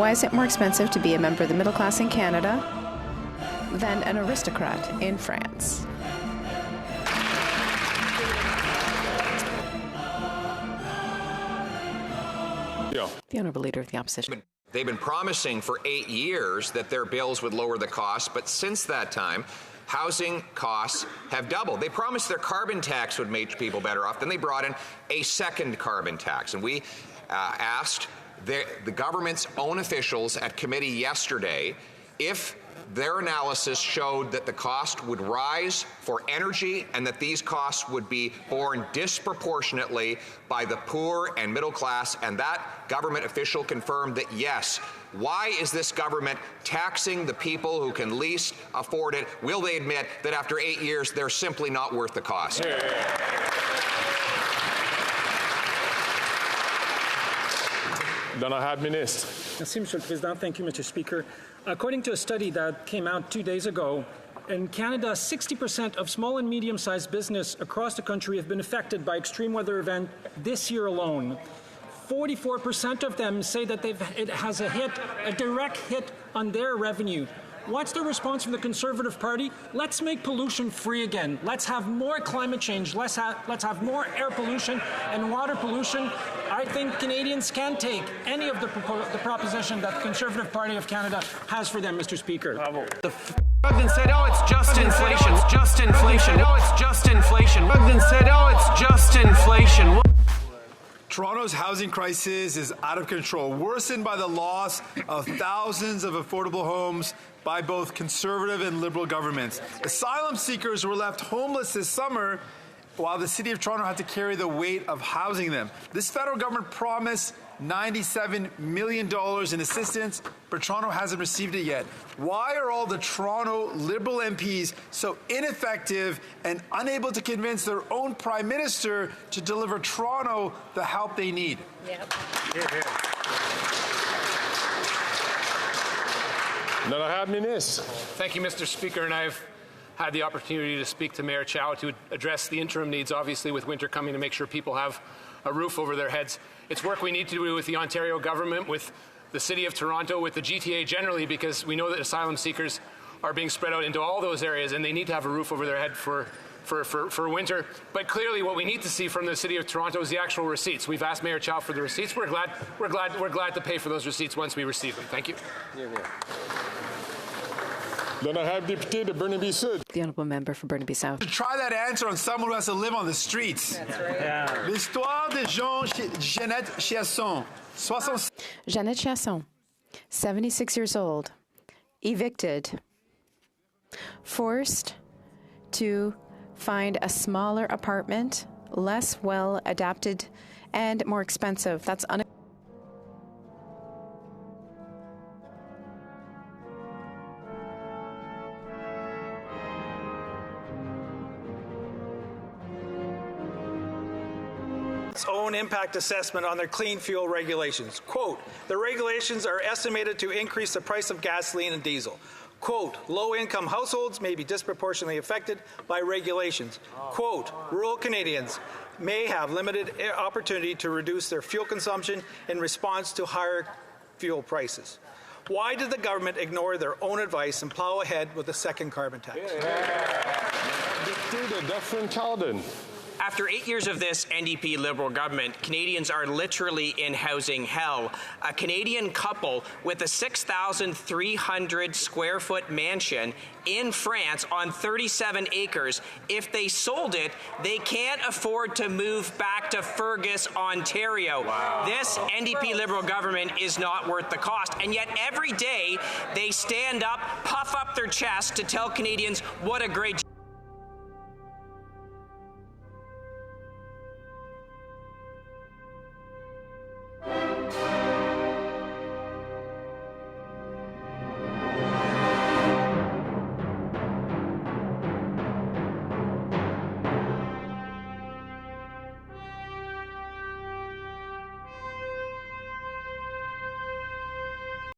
Why is it more expensive to be a member of the middle class in Canada than an aristocrat in France? Yeah. The Honourable Leader of the Opposition. They've been promising for 8 years that their bills would lower the cost, but since that time, housing costs have doubled. They promised their carbon tax would make people better off. Then they brought in a second carbon tax. And we asked the government's own officials at committee yesterday if their analysis showed that the cost would rise for energy and that these costs would be borne disproportionately by the poor and middle class, and that government official confirmed that yes. Why is this government taxing the people who can least afford it? Will they admit that after 8 years they're simply not worth the cost? Honorable Ministre. Merci, Monsieur le Président. Thank you, Mr. Speaker. According to a study that came out 2 days ago, in Canada, 60% of small and medium-sized business across the country have been affected by extreme weather event this year alone. 44% of them say that it has a direct hit on their revenue. What's the response from the Conservative Party? Let's make pollution free again. Let's have more climate change. Let's have more air pollution and water pollution. I think Canadians can take any of the proposition that the Conservative Party of Canada has for them, Mr. Speaker. The Govt said, oh, it's just inflation. It's just inflation. Oh, it's just inflation. Govt said, oh, it's just inflation. Toronto's housing crisis is out of control, worsened by the loss of thousands of affordable homes by both Conservative and Liberal governments. Asylum seekers were left homeless this summer while the City of Toronto had to carry the weight of housing them. This federal government promised $97 million in assistance, but Toronto hasn't received it yet. Why are all the Toronto Liberal MPs so ineffective and unable to convince their own Prime Minister to deliver Toronto the help they need? Yep. Honorable Ministre. Thank you, Mr. Speaker, and I've had the opportunity to speak to Mayor Chow to address the interim needs, obviously with winter coming, to make sure people have a roof over their heads. It's work we need to do with the Ontario government, with the City of Toronto, with the GTA generally, because we know that asylum seekers are being spread out into all those areas and they need to have a roof over their head for winter. But clearly what we need to see from the City of Toronto is the actual receipts. We've asked Mayor Chow for the receipts. We're glad to pay for those receipts once we receive them. Thank you. L'honorable député de Burnaby Sud. The Honourable Member for Burnaby South. To try that answer on someone who has to live on the streets. That's right. Yeah. L'histoire de Jeannette Chiasson, 66. Jeannette Chiasson, 76 years old, evicted, forced to find a smaller apartment, less well adapted, and more expensive. That's its own impact assessment on their clean fuel regulations. Quote, the regulations are estimated to increase the price of gasoline and diesel. Quote, low-income households may be disproportionately affected by regulations. Quote, rural Canadians may have limited opportunity to reduce their fuel consumption in response to higher fuel prices. Why did the government ignore their own advice and plow ahead with a second carbon tax? Député de Dufferin-Caledon. After 8 years of this NDP Liberal government, Canadians are literally in housing hell. A Canadian couple with a 6,300 square foot mansion in France on 37 acres, if they sold it, they can't afford to move back to Fergus, Ontario. Wow. This NDP Liberal government is not worth the cost, and yet every day they stand up, puff up their chest to tell Canadians what a great